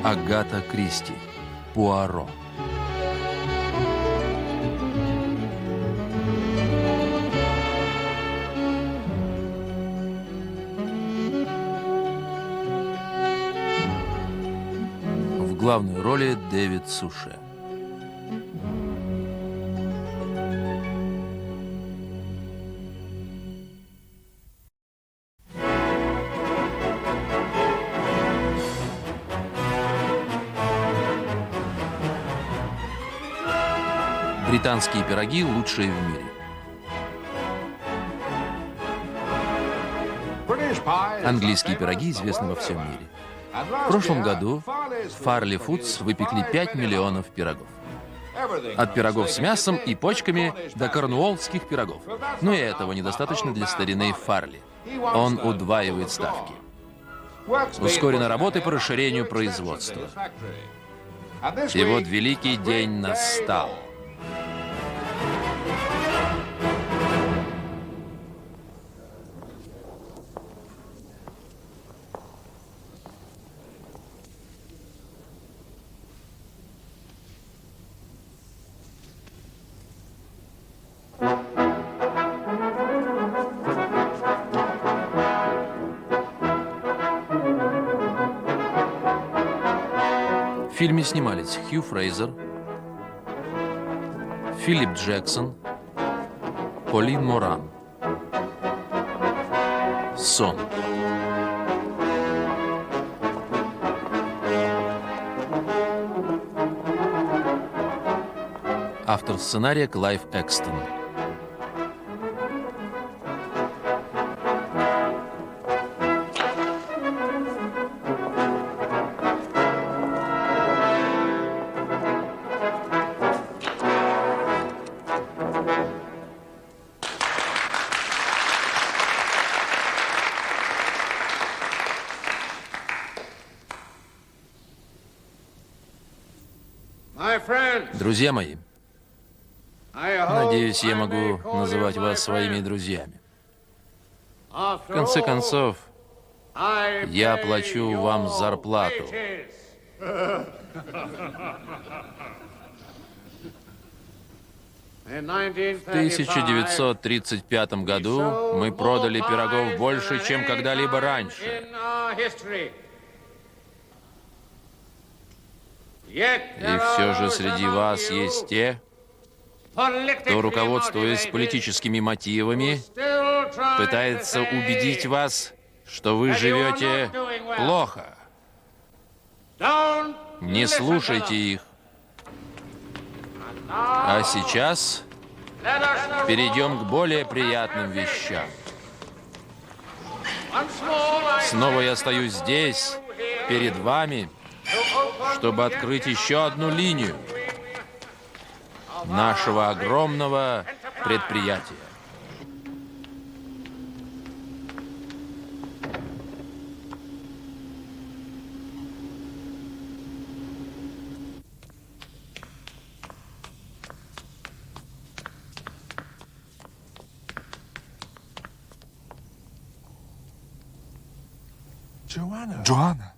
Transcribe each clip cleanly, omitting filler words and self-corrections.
Агата Кристи. Пуаро. В главной роли Дэвид Суше. Британские пироги лучшие в мире. Английские пироги известны во всем мире. В прошлом году Фарли Фудс выпекли 5 миллионов пирогов. От пирогов с мясом и почками до корнуоллских пирогов. Но и этого недостаточно для старины Фарли. Он удваивает ставки. Ускорены работы по расширению производства. И вот великий день настал. В фильме снимались Хью Фрейзер, Филипп Джексон, Полин Моран. «Сон». Автор сценария Клайв Экстон. Друзья мои, надеюсь, я могу называть вас своими друзьями. В конце концов, я плачу вам зарплату. В 1935 году мы продали пирогов больше, чем когда-либо раньше. И все же среди вас есть те, кто, руководствуясь политическими мотивами, пытается убедить вас, что вы живете плохо. Не слушайте их. А сейчас перейдем к более приятным вещам. Снова я стою здесь, перед вами, чтобы открыть еще одну линию нашего огромного предприятия. Джоанна.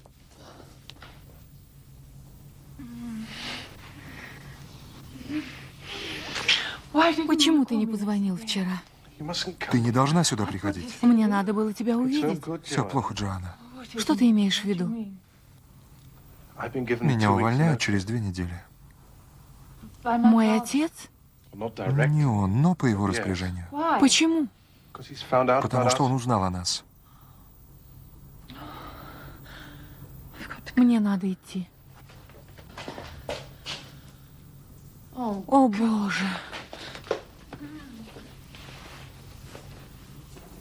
Почему ты не позвонил вчера? Ты не должна сюда приходить. Мне надо было тебя увидеть. Все плохо, Джоанна. Что ты имеешь в виду? Меня увольняют через 2 недели. Мой отец? Не он, но по его распоряжению. Почему? Потому что он узнал о нас. Мне надо идти. О, Боже.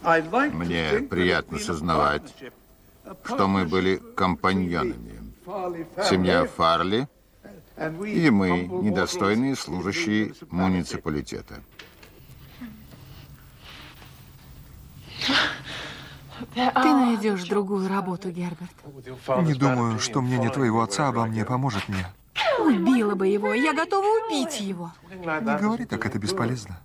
Мне приятно сознавать, что мы были компаньонами. Семья Фарли и мы, недостойные служащие муниципалитета. Ты найдешь другую работу, Герберт. Не думаю, что мнение твоего отца обо мне поможет мне. Убила бы его. Я готова убить его. Не говори так, это бесполезно.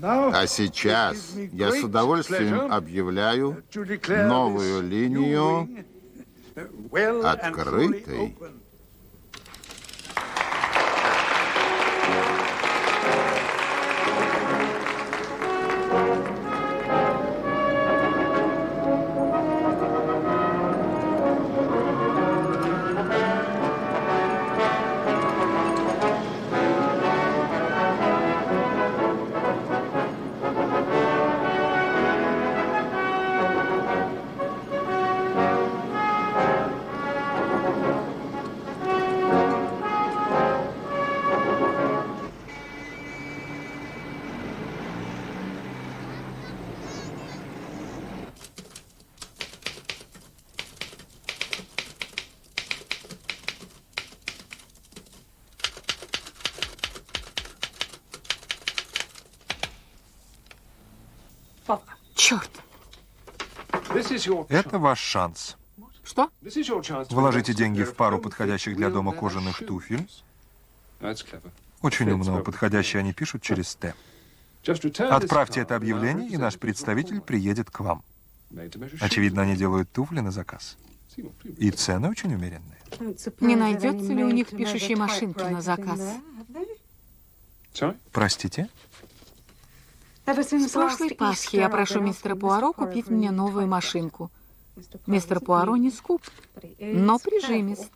А сейчас я с удовольствием объявляю новую линию открытой. Черт! Это ваш шанс. Что? Вложите деньги в пару подходящих для дома кожаных туфель. Очень умно. Подходящие они пишут через «Т». Отправьте это объявление, и наш представитель приедет к вам. Очевидно, они делают туфли на заказ. И цены очень умеренные. Не найдется ли у них пишущей машинки на заказ? Простите? С прошлой Пасхи я прошу мистера Пуаро купить мне новую машинку. Мистер Пуаро не скуп, но прижимист.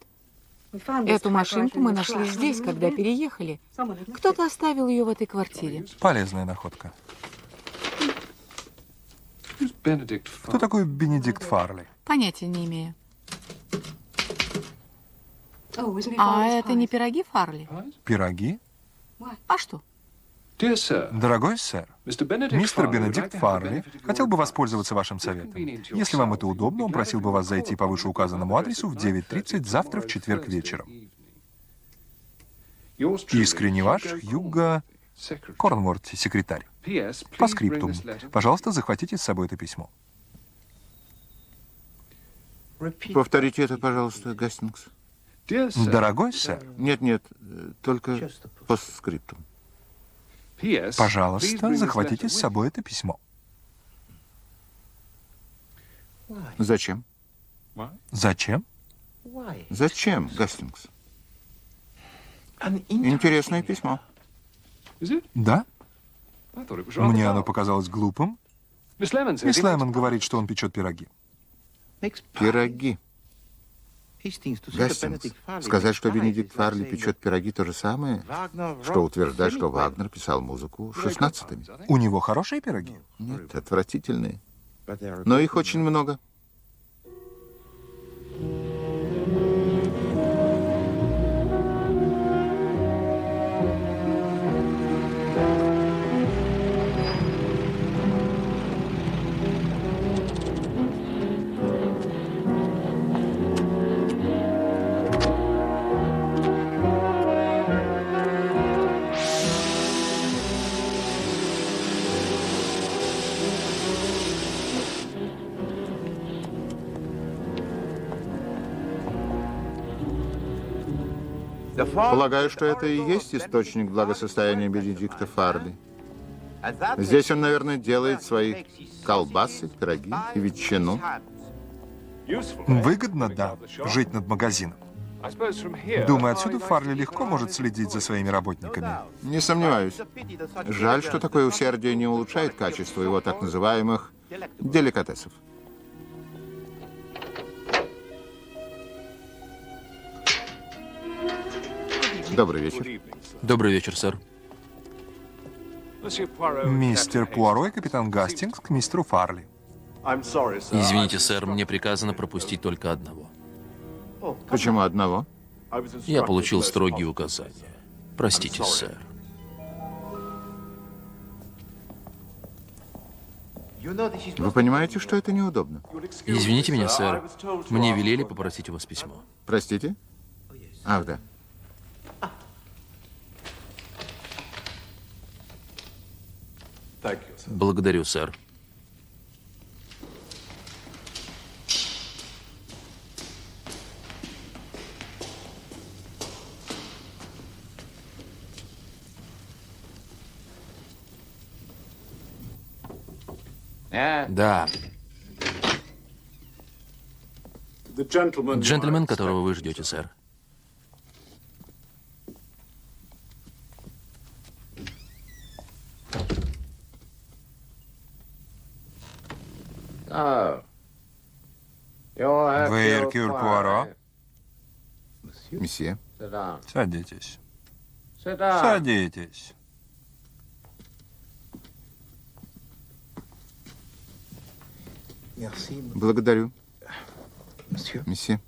Эту машинку мы нашли здесь, когда переехали. Кто-то оставил ее в этой квартире. Полезная находка. Кто такой Бенедикт Фарли? Понятия не имею. А это не пироги Фарли? Пироги? А что? Дорогой сэр, мистер Бенедикт Фарли хотел бы воспользоваться вашим советом. Если вам это удобно, он просил бы вас зайти по вышеуказанному адресу в 9:30 завтра в четверг вечером. Искренне ваш, Хьюго Корнворти, секретарь. По скриптум. Пожалуйста, захватите с собой это письмо. Повторите это, пожалуйста, Гастингс. Дорогой сэр, Нет, только постскриптум. пожалуйста, захватите с собой это письмо. Зачем? Зачем? Зачем, Гастингс? Интересное письмо. Да? Мне оно показалось глупым. Мисс Лемон говорит, что он печет пироги. Пироги. Гастингс, сказать, что Бенедикт Фарли печет пироги, то же самое, что утверждать, что Вагнер писал музыку 16-ми. У него хорошие пироги? Нет, отвратительные. Но их очень много. Полагаю, что это и есть источник благосостояния Бенедикта Фарли. Здесь он, наверное, делает свои колбасы, пироги и ветчину. Выгодно, да, жить над магазином. Думаю, отсюда Фарли легко может следить за своими работниками. Не сомневаюсь. Жаль, что такое усердие не улучшает качество его так называемых деликатесов. Добрый вечер. Добрый вечер, сэр. Мистер Пуаро и капитан Гастингс к мистеру Фарли. Извините, сэр, мне приказано пропустить только одного. Почему одного? Я получил строгие указания. Простите, сэр. Вы понимаете, что это неудобно? Извините меня, сэр. Мне велели попросить у вас письмо. Простите? Ах, да. Благодарю, сэр. Да. Джентльмен, которого вы ждете, сэр. Вы Эркюль Пуаро? Месье. Садитесь. Садитесь. Благодарю. Месье.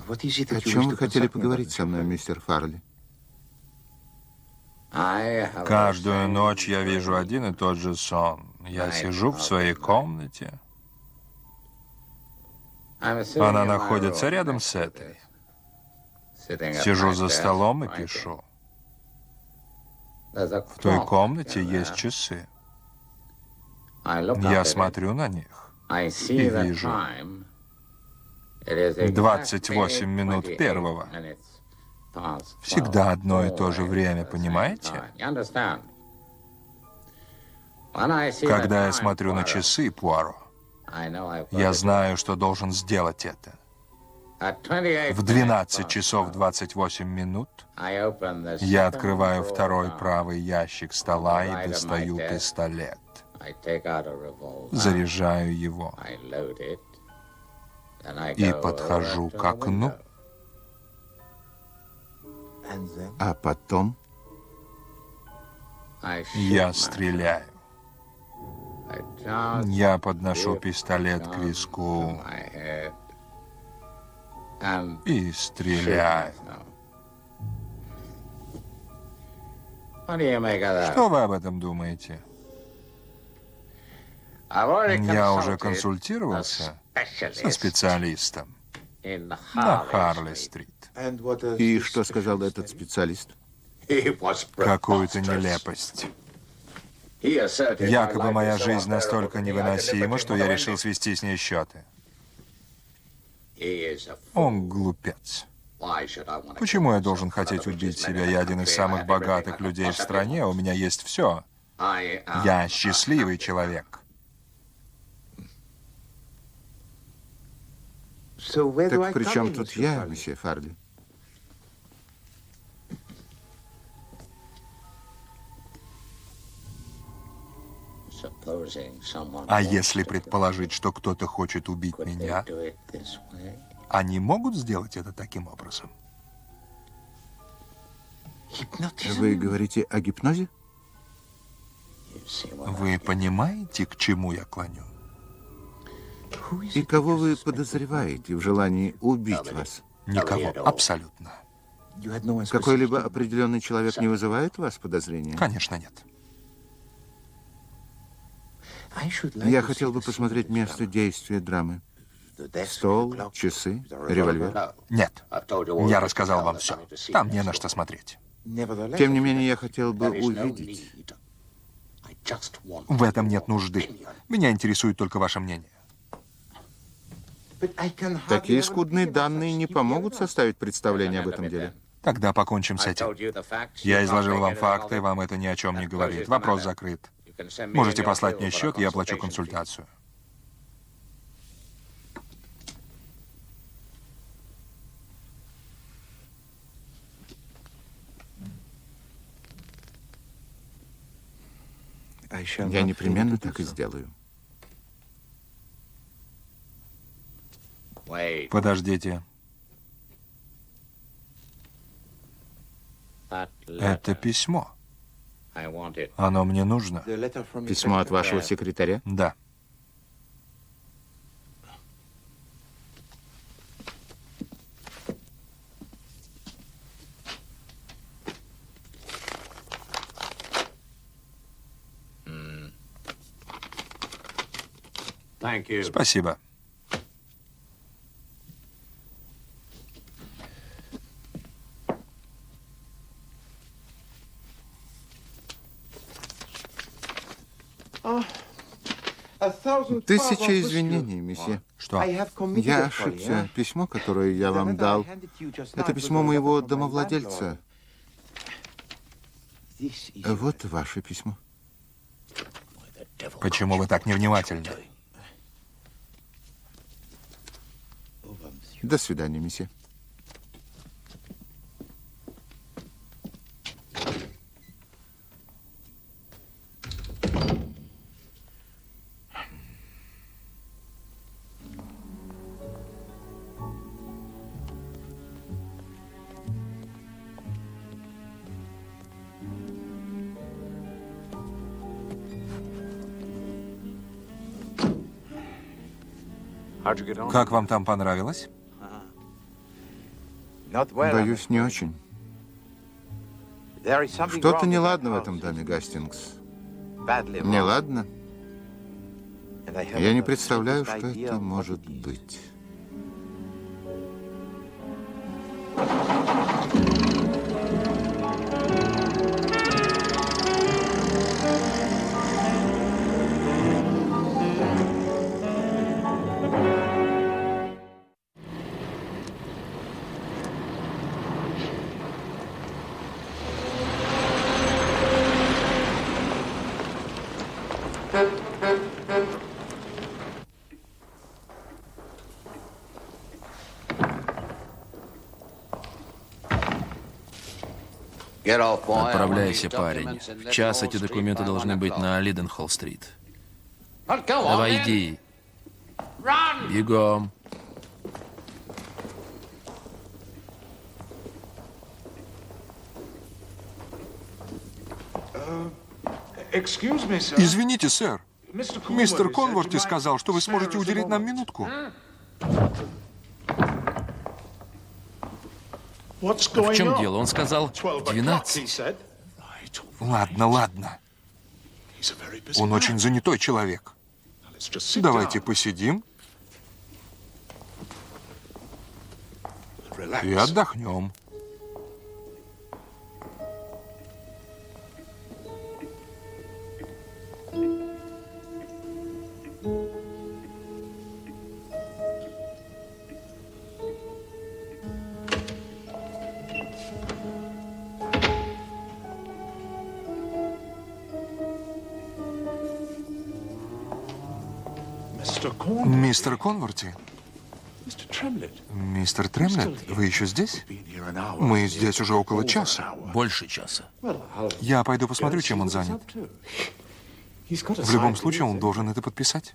О чем вы хотели поговорить со мной, мистер Фарли? Каждую ночь я вижу один и тот же сон. Я сижу в своей комнате. Она находится рядом с этой. Сижу за столом и пишу. В той комнате есть часы. Я смотрю на них и вижу 28 минут первого. Всегда одно и то же время, понимаете? Когда я смотрю на часы, Пуаро, я знаю, что должен сделать это. В 12 часов 28 минут я открываю второй правый ящик стола и достаю пистолет. Заряжаю его и подхожу к окну. А потом Я стреляю. Я подношу пистолет к виску и стреляю. Что вы об этом думаете? Я уже консультировался со специалистом на Харли-стрит. И что сказал этот специалист? Какую-то нелепость. Якобы моя жизнь настолько невыносима, что я решил свести с ней счеты. Он глупец. Почему я должен хотеть убить себя? Я один из самых богатых людей в стране, у меня есть все. Я счастливый человек. Так при чем тут я, месье Фарли? А если предположить, что кто-то хочет убить меня, они могут сделать это таким образом? Вы говорите о гипнозе? Вы понимаете, к чему я клоню? И кого вы подозреваете в желании убить вас? Никого, абсолютно. Какой-либо определенный человек не вызывает у вас подозрения? Конечно, нет. Я хотел бы посмотреть место действия драмы. Стол, часы, револьвер. Нет. Я рассказал вам все. Там не на что смотреть. Тем не менее, я хотел бы увидеть. В этом нет нужды. Меня интересует только ваше мнение. Такие скудные данные не помогут составить представление об этом деле. Тогда покончим с этим. Я изложил вам факты, вам это ни о чем не говорит. Вопрос закрыт. Можете послать мне счет, я оплачу консультацию. Я непременно так и сделаю. Подождите. Это письмо. Оно мне нужно. Письмо от вашего секретаря? Да. Спасибо. Тысяча извинений, месье. Что? Я ошибся. Письмо, которое я вам дал, это письмо моего домовладельца. Вот ваше письмо. Почему вы так невнимательны? До свидания, месье. Как вам там понравилось? Боюсь, не очень. Что-то неладно в этом доме, Гастингс. Неладно? Я не представляю, что это может быть. Отправляйся, парень. В час эти документы должны быть на Лиденхолл-стрит. Давай, иди. Бегом. Извините, сэр. Мистер Конворти сказал, что вы сможете уделить нам минутку. В чем дело? Он сказал 12. Ладно, ладно. Он очень занятой человек. Давайте посидим и отдохнем. Мистер Конворти? Мистер Тремлет, вы еще здесь? Мы здесь уже около часа. Больше часа. Я пойду посмотрю, чем он занят. В любом случае, он должен это подписать.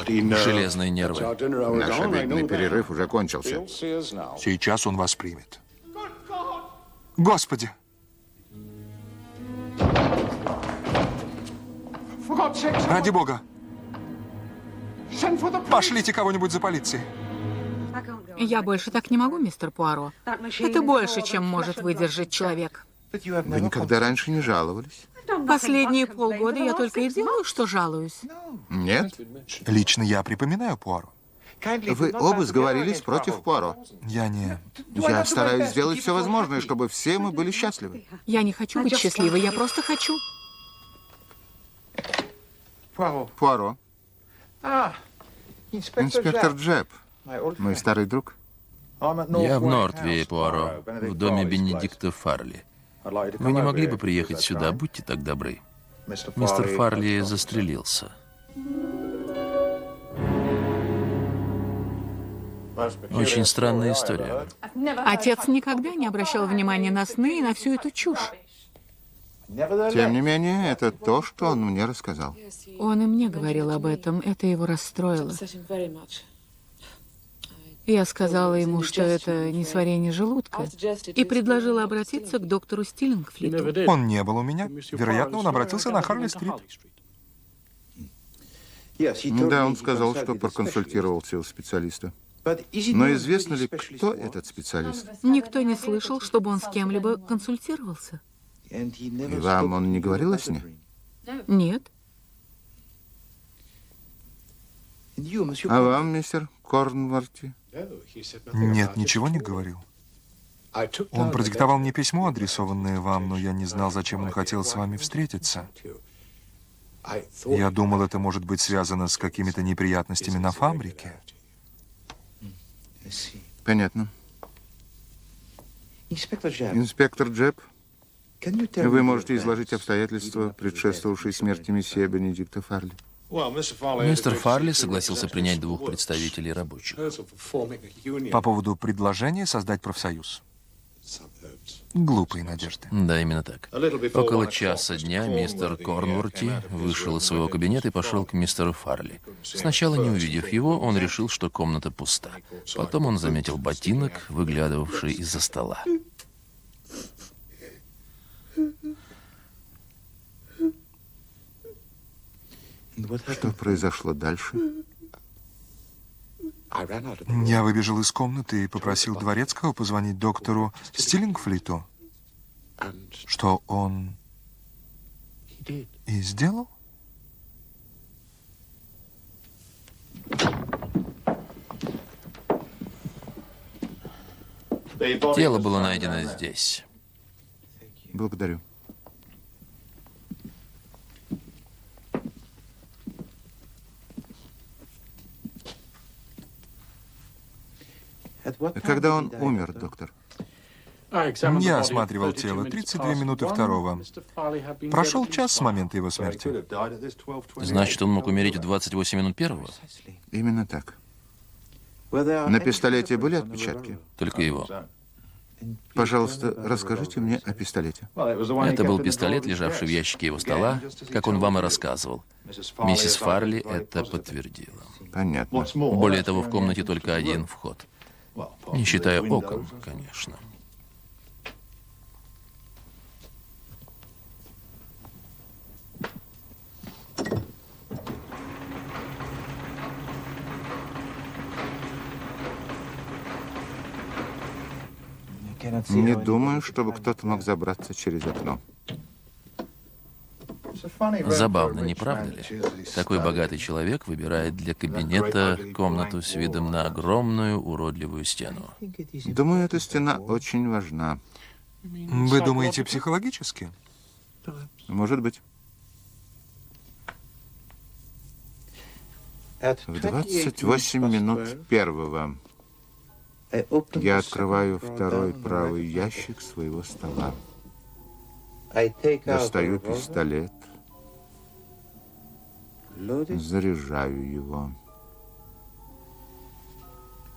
Железные нервы. Наш обеденный перерыв уже кончился. Сейчас он вас примет. Господи! Ради бога! Пошлите кого-нибудь за полицией. Я больше так не могу, мистер Пуаро. Это больше, чем может выдержать человек. Вы никогда раньше не жаловались? Последние полгода я только и делаю, что жалуюсь. Нет? Лично я припоминаю Пуаро. Вы оба сговорились против Пуаро. Я не... Я стараюсь сделать все возможное, чтобы все мы были счастливы. Я не хочу быть счастливой, я просто хочу. Пуаро. Инспектор Джеб, мой старый друг. Я в Нортвее, Пуаро, в доме Бенедикта Фарли. Вы не могли бы приехать сюда, будьте так добры. Мистер Фарли застрелился. Очень странная история. Отец никогда не обращал внимания на сны и на всю эту чушь. Тем не менее, это то, что он мне рассказал. Он и мне говорил об этом, это его расстроило. Я сказала ему, что это несварение желудка, и предложила обратиться к доктору Стиллингфлиту. Он не был у меня. Вероятно, он обратился на Харли-стрит. Да, он сказал, что проконсультировался у специалиста. Но известно ли, кто этот специалист? Никто не слышал, чтобы он с кем-либо консультировался. И вам он не говорил о сне? Нет. А вам, мистер Корнворти? Нет, ничего не говорил. Он продиктовал мне письмо, адресованное вам, но я не знал, зачем он хотел с вами встретиться. Я думал, это может быть связано с какими-то неприятностями на фабрике. Понятно. Инспектор Джеб, вы можете изложить обстоятельства, предшествовавшие смерти месье Бенедикта Фарли? Мистер Фарли согласился принять 2 представителей рабочих. По поводу предложения создать профсоюз. Глупые надежды. Да, именно так. Около часа дня мистер Корнворти вышел из своего кабинета и пошел к мистеру Фарли. Сначала, не увидев его, он решил, что комната пуста. Потом он заметил ботинок, выглядывавший из-за стола. Что произошло дальше? Я выбежал из комнаты и попросил дворецкого позвонить доктору Стиллингфлиту. Что он и сделал? Тело было найдено здесь. Благодарю. Когда он умер, доктор? Я осматривал тело 32 минуты второго. Прошел час с момента его смерти. Значит, он мог умереть в 28 минут первого? Именно так. На пистолете были отпечатки? Только его. Пожалуйста, расскажите мне о пистолете. Это был пистолет, лежавший в ящике его стола, как он вам и рассказывал. Миссис Фарли это подтвердила. Понятно. Более того, в комнате только один вход. Не считая окон, конечно. Не думаю, чтобы кто-то мог забраться через окно. Забавно, не правда ли? Такой богатый человек выбирает для кабинета комнату с видом на огромную уродливую стену. Думаю, эта стена очень важна. Вы думаете психологически? Может быть. В 28 минут первого я открываю второй правый ящик своего стола. Достаю пистолет. Заряжаю его.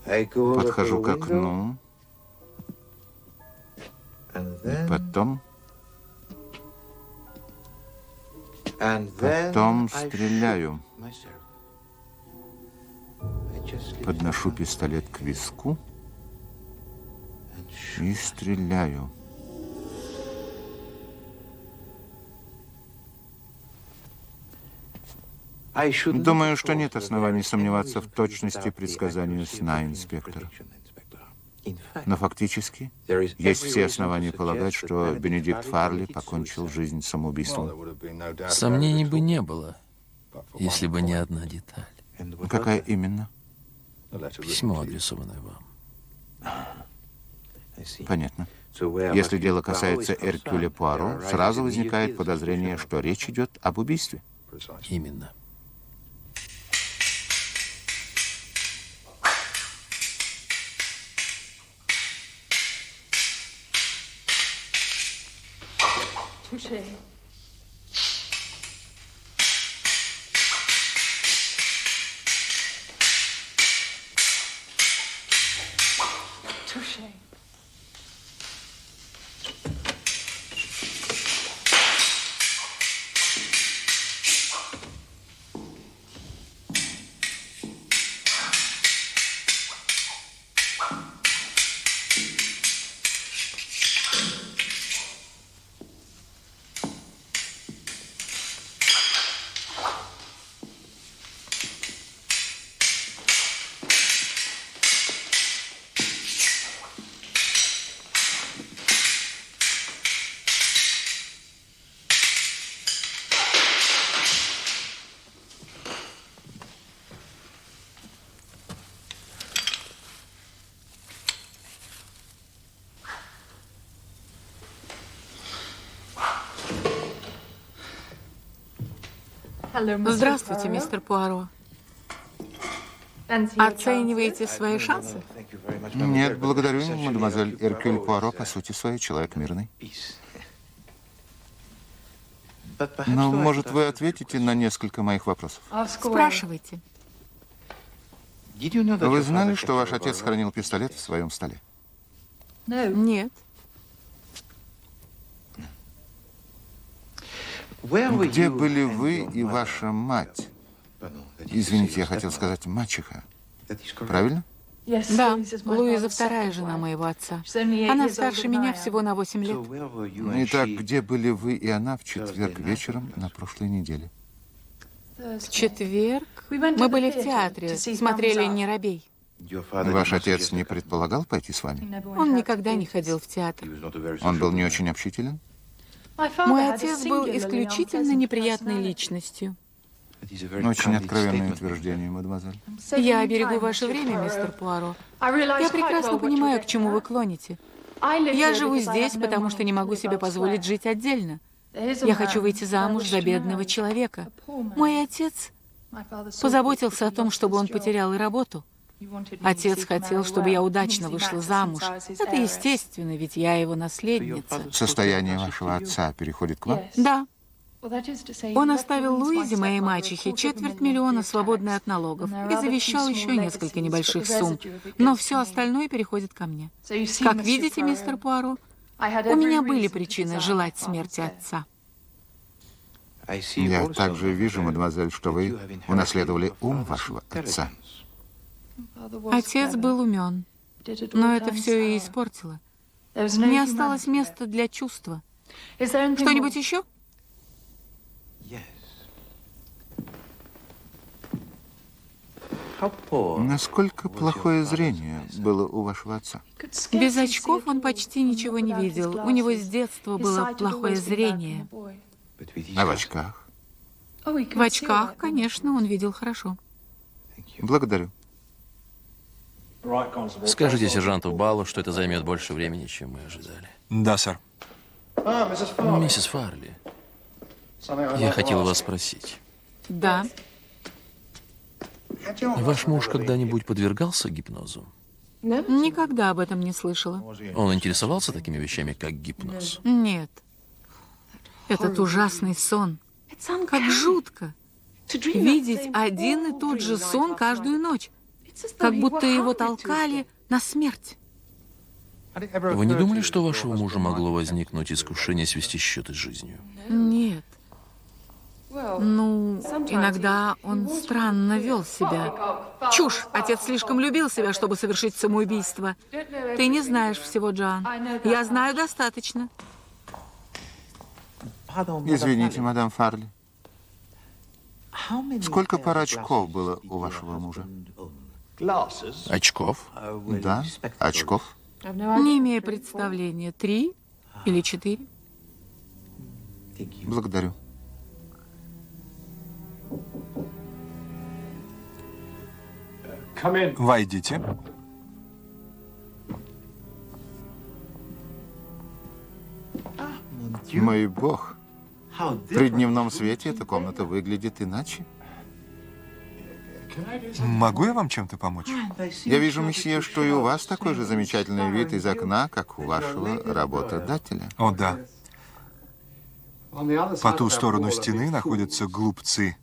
Подхожу к окну. И потом стреляю. Подношу пистолет к виску и стреляю. Думаю, что нет оснований сомневаться в точности предсказания сна инспектора. Но фактически есть все основания полагать, что Бенедикт Фарли покончил жизнь самоубийством. Сомнений бы не было, если бы не одна деталь. Какая именно? Письмо, адресованное вам. Понятно. Если дело касается Эркюля Пуаро, сразу возникает подозрение, что речь идет об убийстве. Именно. Touché. Touché. Здравствуйте, мистер Пуаро. Оцениваете свои шансы? Нет, благодарю, мадемуазель Эркюль Пуаро, по сути своей, человек мирный. Но, может, вы ответите на несколько моих вопросов? Спрашивайте. Вы знали, что ваш отец хранил пистолет в своем столе? Нет. Где были вы и ваша мать? Извините, я хотел сказать мачеха. Правильно? Да, Луиза вторая жена моего отца. Она старше меня всего на 8 лет. Итак, где были вы и она в четверг вечером на прошлой неделе? В четверг мы были в театре, смотрели «Не робей». Ваш отец не предполагал пойти с вами? Он никогда не ходил в театр. Он был не очень общителен? Мой отец был исключительно неприятной личностью. Очень откровенное утверждение, мадемуазель. Я берегу ваше время, мистер Пуаро. Я прекрасно понимаю, к чему вы клоните. Я живу здесь, потому что не могу себе позволить жить отдельно. Я хочу выйти замуж за бедного человека. Мой отец позаботился о том, чтобы он потерял и работу. Отец хотел, чтобы я удачно вышла замуж. Это естественно, ведь я его наследница. Состояние вашего отца переходит к вам? Да. Он оставил Луизе, моей мачехе, 250 000 свободной от налогов и завещал еще несколько небольших сумм. Но все остальное переходит ко мне. Как видите, мистер Пуаро, у меня были причины желать смерти отца. Я также вижу, мадемуазель, что вы унаследовали ум вашего отца. Отец был умен, но это все и испортило. Не осталось места для чувства. Что-нибудь еще? Насколько плохое зрение было у вашего отца? Без очков он почти ничего не видел. У него с детства было плохое зрение. А в очках? В очках, конечно, он видел хорошо. Благодарю. Скажите сержанту Балу, что это займет больше времени, чем мы ожидали. Да, сэр. Миссис Фарли, я хотел вас спросить. Да. Ваш муж когда-нибудь подвергался гипнозу? Никогда об этом не слышала. Он интересовался такими вещами, как гипноз? Нет. Этот ужасный сон. Как жутко. Видеть один и тот же сон каждую ночь. Как будто его толкали на смерть. Вы не думали, что у вашего мужа могло возникнуть искушение свести счеты с жизнью? Нет. Ну, иногда он странно вел себя. Чушь! Отец слишком любил себя, чтобы совершить самоубийство. Ты не знаешь всего, Джоан. Я знаю достаточно. Извините, мадам Фарли. Сколько пар очков было у вашего мужа? Очков? Да, очков. Не имея представления, 3 или 4. Благодарю. Войдите. Мой бог. При дневном свете эта комната выглядит иначе. Могу я вам чем-то помочь? Я вижу, месье, что и у вас такой же замечательный вид из окна, как у вашего работодателя. О, да. По ту сторону стены находятся глупцы,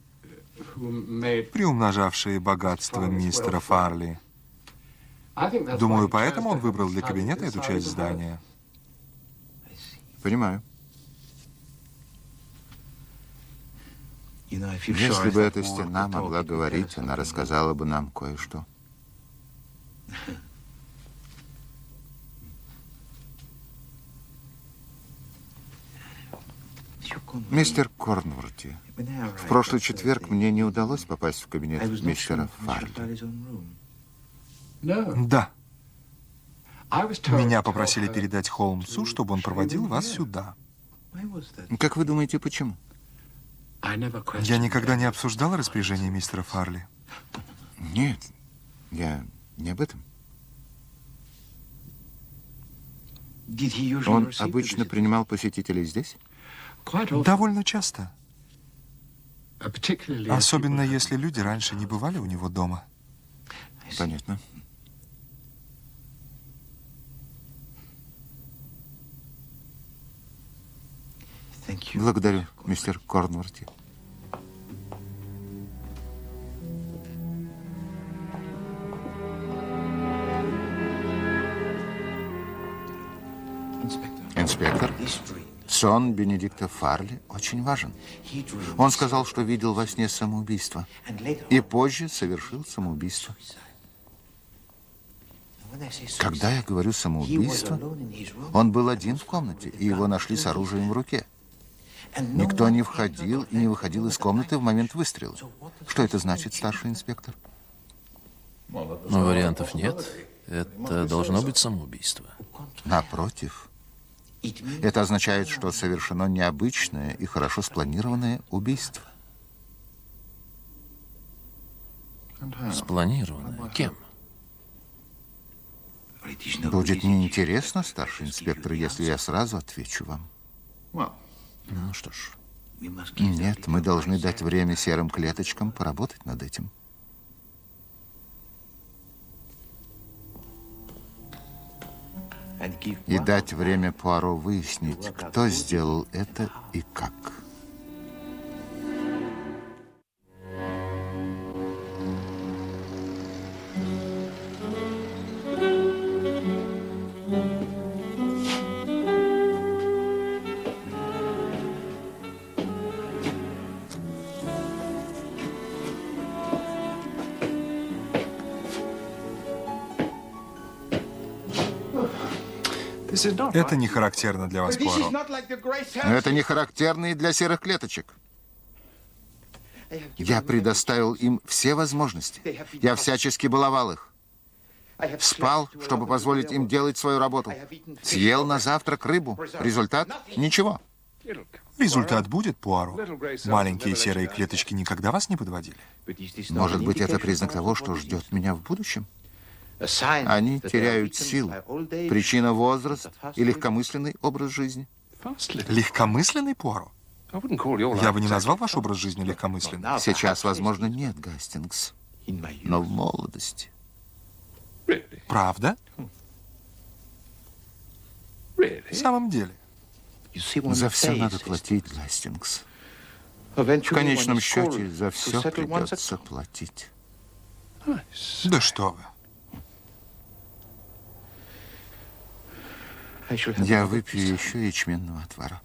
приумножавшие богатство мистера Фарли. Думаю, поэтому он выбрал для кабинета эту часть здания. Понимаю. Если бы эта стена могла говорить, она рассказала бы нам кое-что. Мистер Корнворти, в прошлый четверг мне не удалось попасть в кабинет мистера Фарли. Да. Меня попросили передать Холмсу, чтобы он проводил вас сюда. Как вы думаете, почему? Я никогда не обсуждал распоряжение мистера Фарли. Нет, я не об этом. Он обычно принимал посетителей здесь? Довольно часто. Особенно если люди раньше не бывали у него дома. Понятно. Благодарю, мистер Корнворти. Инспектор, сон Бенедикта Фарли очень важен. Он сказал, что видел во сне самоубийство. И позже совершил самоубийство. Когда я говорю «самоубийство», он был один в комнате, и его нашли с оружием в руке. Никто не входил и не выходил из комнаты в момент выстрела. Что это значит, старший инспектор? Но вариантов нет. Это должно быть самоубийство. Напротив. Это означает, что совершено необычное и хорошо спланированное убийство. Спланированное. Кем? Будет неинтересно, старший инспектор, если я сразу отвечу вам. Ну что ж. Нет, мы должны дать время серым клеточкам поработать над этим. И дать время Пуаро выяснить, кто сделал это и как. Это не характерно для вас, Пуаро. Но это не характерно и для серых клеточек. Я предоставил им все возможности. Я всячески баловал их. Спал, чтобы позволить им делать свою работу. Съел на завтрак рыбу. Результат? Ничего. Результат будет, Пуаро. Маленькие серые клеточки никогда вас не подводили? Может быть, это признак того, что ждет меня в будущем? Они теряют силу. Причина — возраст и легкомысленный образ жизни. Легкомысленный, Пуаро? Я бы не назвал ваш образ жизни легкомысленным. Сейчас, возможно, нет, Гастингс. Но в молодости. Правда? В самом деле. За все надо платить, Гастингс. В конечном счете, за все придется платить. Да что вы. Я выпью еще ячменного отвара.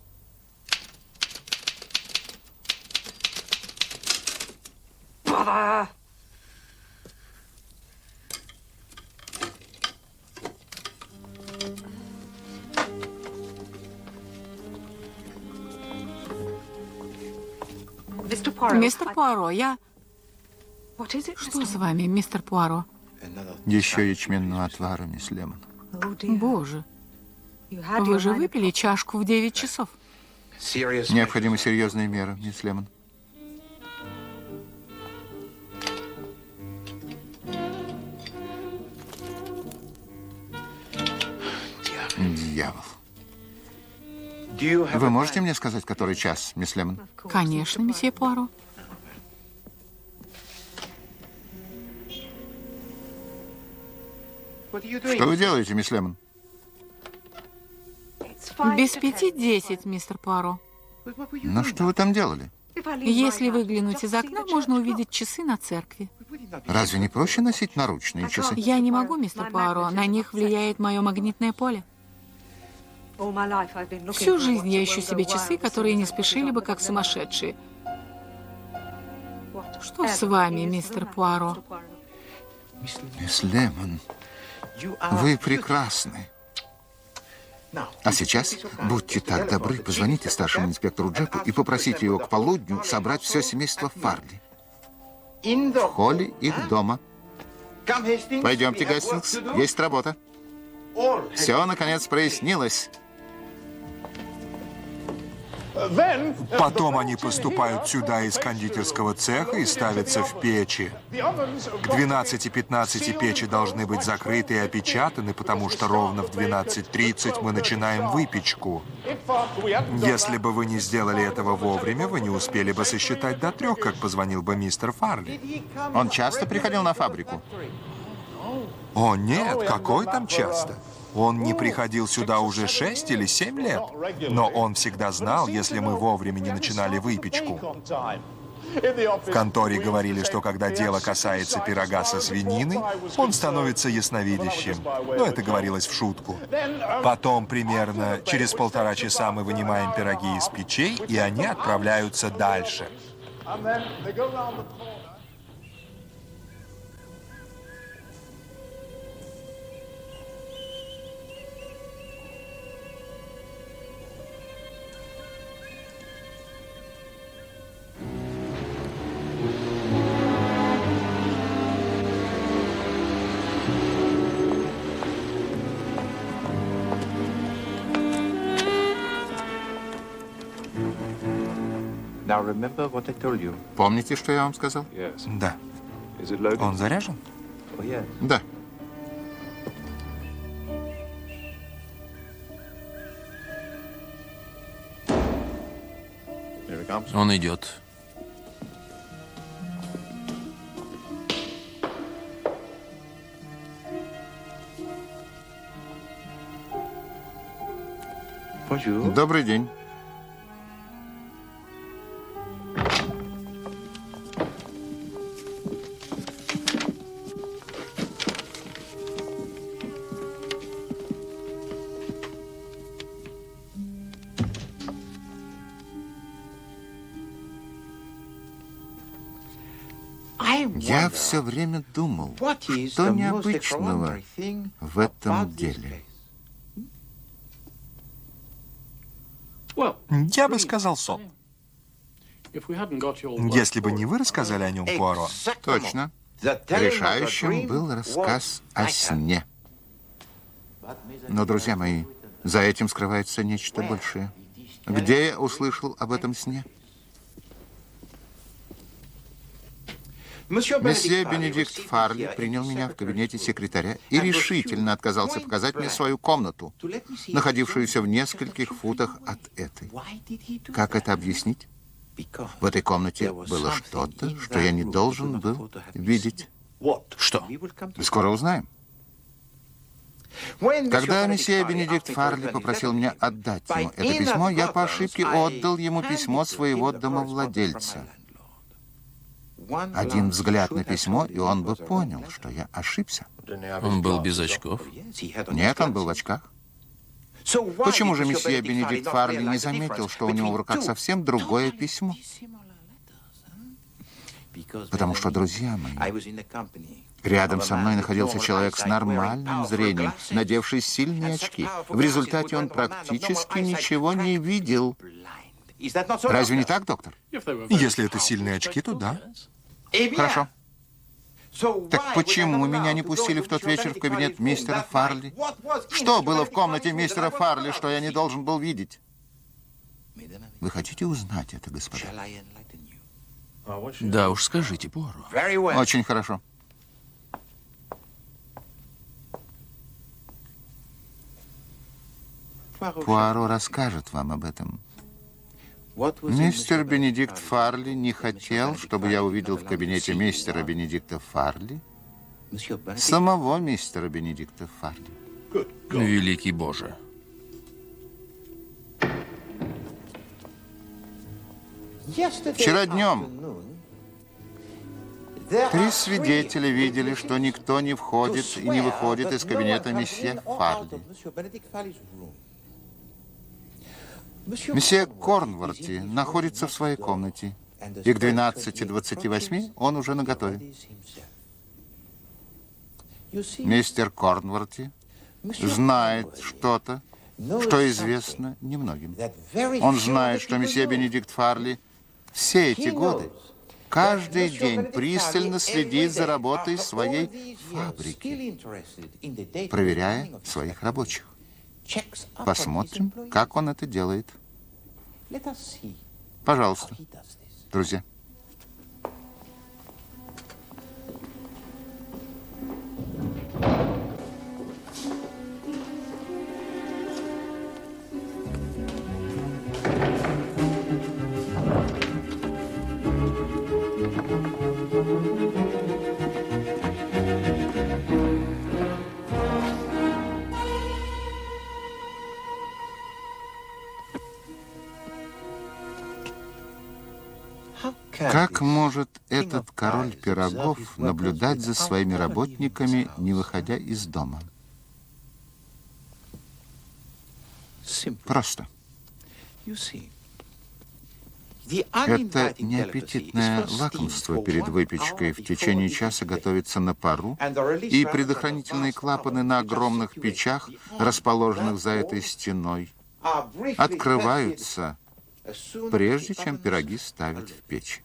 Мистер Пуаро, Что с вами, мистер Пуаро? Еще ячменного отвара, мисс Лемон. Боже, вы же выпили чашку в 9 часов. Необходимы серьезные меры, мисс Лемон. Дьявол. Вы можете мне сказать, который час, мисс Лемон? Конечно, месье Пуаро. Что вы делаете, мисс Лемон? Без 5:10, мистер Пуаро. Ну, что вы там делали? Если выглянуть из окна, можно увидеть часы на церкви. Разве не проще носить наручные часы? Я не могу, мистер Пуаро. На них влияет мое магнитное поле. Всю жизнь я ищу себе часы, которые не спешили бы, как сумасшедшие. Что с вами, мистер Пуаро? Мисс Лемон, вы прекрасны. А сейчас, будьте так добры, позвоните старшему инспектору Джепу и попросите его к полудню собрать все семейство Фарли. В холле их дома. Пойдемте, Гастингс, есть работа. Потом они поступают сюда из кондитерского цеха и ставятся в печи. К 12:15 печи должны быть закрыты и опечатаны, потому что ровно в 12:30 мы начинаем выпечку. Если бы вы не сделали этого вовремя, вы не успели бы сосчитать до 3, как позвонил бы мистер Фарли. Он часто приходил на фабрику? О, нет, какой там часто? Он не приходил сюда уже 6 или 7 лет. Но он всегда знал, если мы вовремя не начинали выпечку. В конторе говорили, что когда дело касается пирога со свининой, он становится ясновидящим. Но это говорилось в шутку. Потом, примерно через 1,5 часа мы вынимаем пироги из печей, и они отправляются дальше. Помните, что я вам сказал? Да. Он заряжен? Да. Он идет. Добрый день. Я все время думал, что необычного в этом деле. Я бы сказал сон. Если бы не вы рассказали о нем, Пуаро. Точно. Решающим был рассказ о сне. Но, друзья мои, за этим скрывается нечто большее. Где я услышал об этом сне? Месье Бенедикт Фарли принял меня в кабинете секретаря и решительно отказался показать мне свою комнату, находившуюся в нескольких футах от этой. Как это объяснить? В этой комнате было что-то, что я не должен был видеть. Что? Скоро узнаем. Когда месье Бенедикт Фарли попросил меня отдать ему это письмо, я по ошибке отдал ему письмо своего домовладельца. Один взгляд на письмо, и он бы понял, что я ошибся. Он был без очков. Нет, он был в очках. Почему же месье Бенедикт Фарли не заметил, что у него в руках совсем другое письмо? Потому что, друзья мои, рядом со мной находился человек с нормальным зрением, надевший сильные очки. В результате он практически ничего не видел. Разве не так, доктор? Если это сильные очки, то да. Хорошо. Так почему меня не пустили в тот вечер в кабинет мистера Фарли? Что было в комнате мистера Фарли, что я не должен был видеть? Вы хотите узнать это, господа? Да уж, скажите, Пуаро. Очень хорошо. Пуаро расскажет вам об этом. Мистер Бенедикт Фарли не хотел, чтобы я увидел в кабинете мистера Бенедикта Фарли самого мистера Бенедикта Фарли. Великий Боже. Вчера днем 3 свидетеля видели, что никто не входит и не выходит из кабинета месье Фарли. Месье Корнворти находится в своей комнате, и к 12:28 он уже наготове. Мистер Корнворти знает что-то, что известно немногим. Он знает, что месье Бенедикт Фарли все эти годы, каждый день пристально следит за работой своей фабрики, проверяя своих рабочих. Посмотрим, как он это делает. Пожалуйста, друзья. Как может этот король пирогов наблюдать за своими работниками, не выходя из дома? Просто. Это неаппетитное лакомство перед выпечкой в течение часа готовится на пару, и предохранительные клапаны на огромных печах, расположенных за этой стеной, открываются, прежде чем пироги ставить в печь.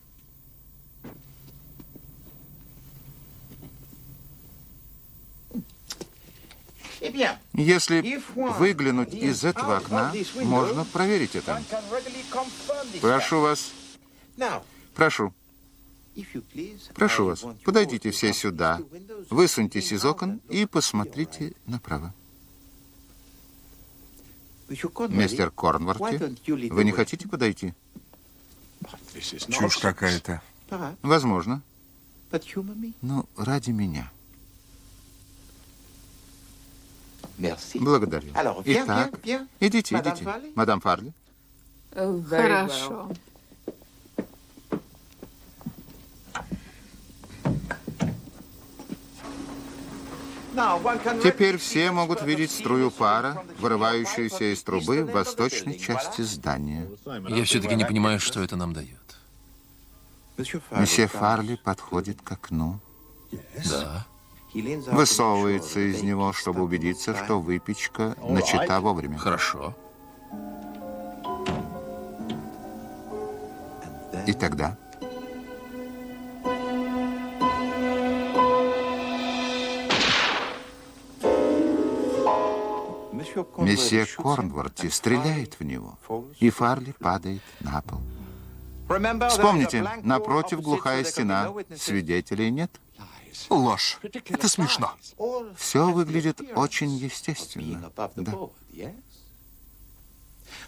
Если выглянуть из этого окна, можно проверить это. Прошу вас. Прошу. Прошу вас, подойдите все сюда, высуньтесь из окон и посмотрите направо. Мистер Корнворти, вы не хотите подойти? Чушь какая-то. Возможно. Но ради меня. Благодарю. Итак, идите. Мадам Фарли. Хорошо. Теперь все могут видеть струю пара, вырывающуюся из трубы в восточной части здания. Я все-таки не понимаю, что это нам дает. Месье Фарли подходит к окну, Да. высовывается из него, чтобы убедиться, что выпечка начата вовремя. Хорошо. И тогда... Месье Корнворти стреляет в него, и Фарли падает на пол. Вспомните, напротив глухая стена, свидетелей нет. Ложь. Это смешно. Все выглядит очень естественно. Да.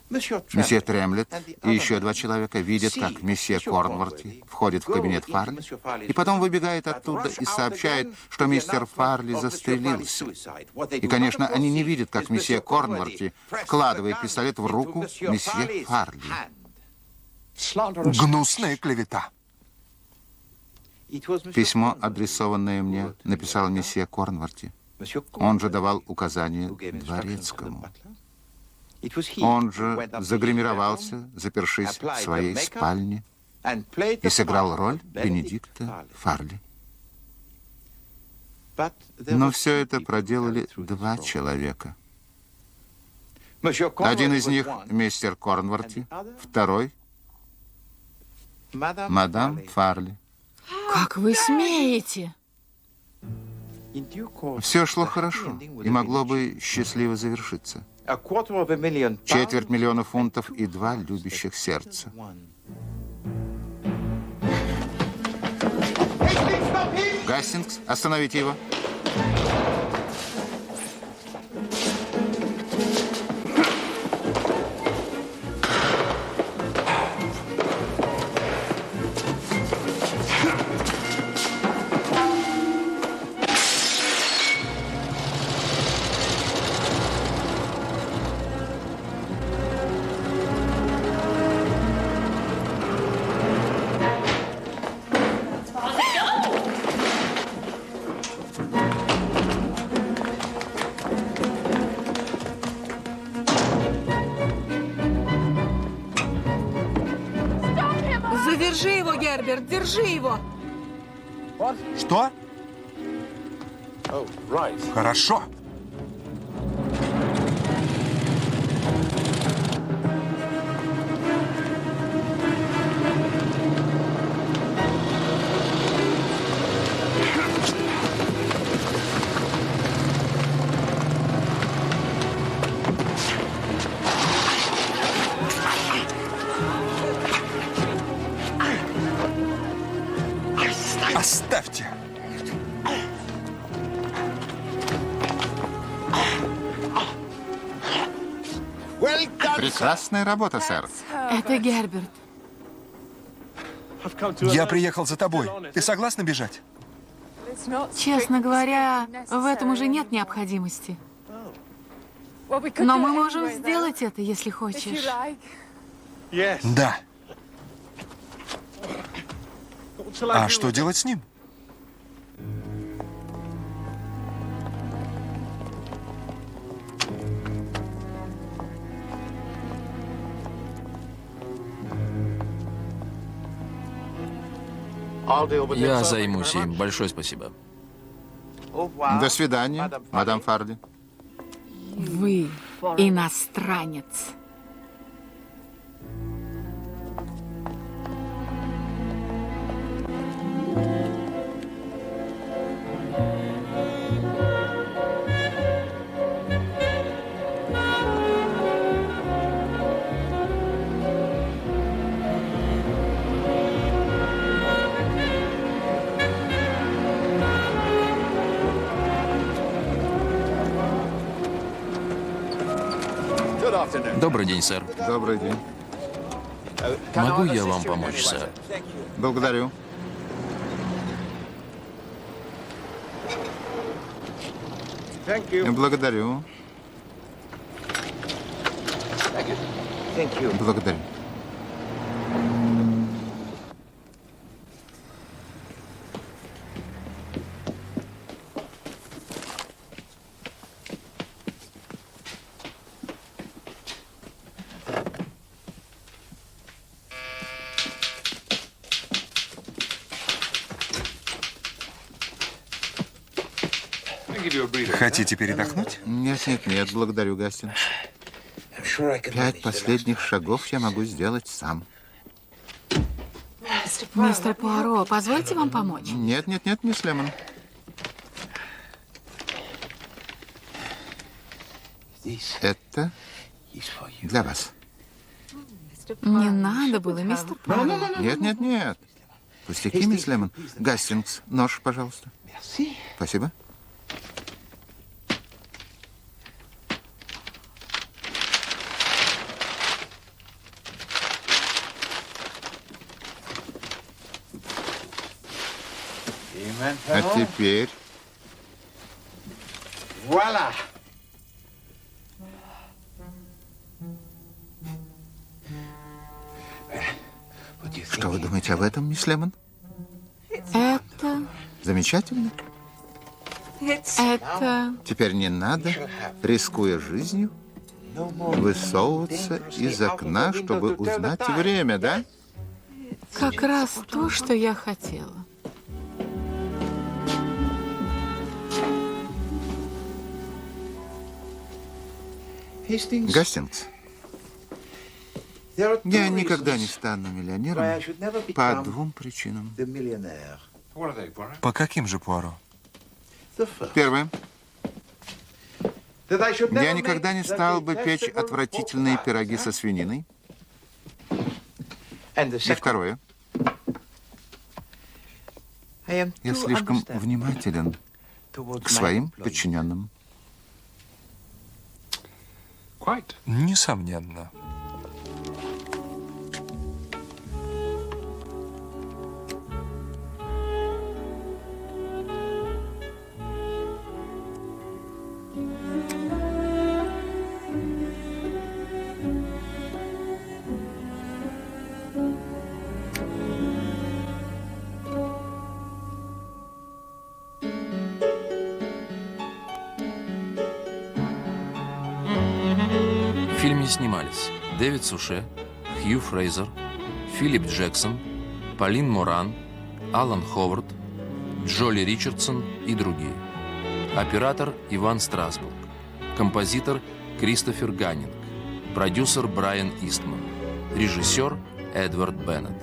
Месье Тремлет и еще два человека видят, как месье Корнворти входит в кабинет Фарли, и потом выбегает оттуда и сообщает, что мистер Фарли застрелился. И, конечно, они не видят, как месье Корнворти вкладывает пистолет в руку месье Фарли. Гнусная клевета. Письмо, адресованное мне, написал месье Корнворти. Он же давал указания дворецкому. Он же загримировался, запершись в своей спальне, и сыграл роль Бенедикта Фарли. Но все это проделали два человека. Один из них — мистер Корнворти, второй — мадам Фарли. Как вы смеете? Все шло хорошо и могло бы счастливо завершиться. 250 000 фунтов и 2 любящих сердца. Гастингс, остановите его. Задержи его, Герберт, держи его. Что? Хорошо. Прекрасная работа, сэр. Это Герберт. Я приехал за тобой. Ты согласна бежать? Честно говоря, в этом уже нет необходимости. Но мы можем сделать это, если хочешь. Да. А что делать с ним? Я займусь им. Большое спасибо. До свидания, мадам Фарли. Вы иностранец. Добрый день, сэр. Добрый день. Могу я вам помочь, сэр? Благодарю. Благодарю. Благодарю. Хотите передохнуть? Нет, нет, нет, благодарю, Гастингс. 5 последних шагов я могу сделать сам. Мистер Пуаро, позвольте вам помочь? Нет, нет, нет, мисс Лемон. Это для вас. Не надо было, мистер Пуаро. Нет, нет, нет. Пустяки, мисс Лемон. Гастингс, нож, пожалуйста. Спасибо. А теперь... Что вы думаете об этом, мисс Лемон? Это... Замечательно. Это... Теперь не надо, рискуя жизнью, высовываться из окна, чтобы узнать время, да? как раз то, что я хотела. Гастингс, я никогда не стану миллионером по 2 причинам. По каким же, Пуаро? Первое. Я никогда не стал бы печь отвратительные пироги со свининой. И второе. Я слишком внимателен к своим подчиненным. Несомненно. В фильме снимались Дэвид Суше, Хью Фрейзер, Филипп Джексон, Полин Моран, Алан Ховард, Джоли Ричардсон и другие. Оператор Иван Страсбург. Композитор Кристофер Ганнинг. Продюсер Брайан Истман. Режиссер Эдвард Беннет.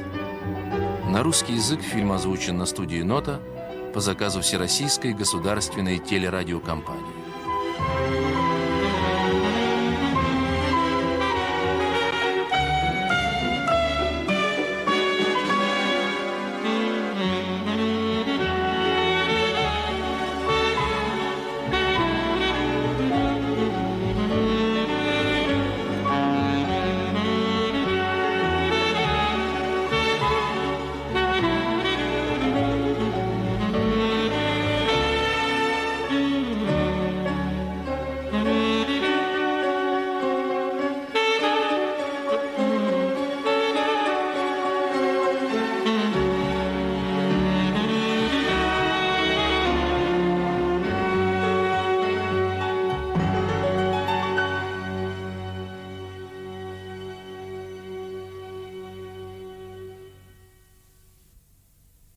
На русский язык фильм озвучен на студии «Нота» по заказу Всероссийской государственной телерадиокомпании.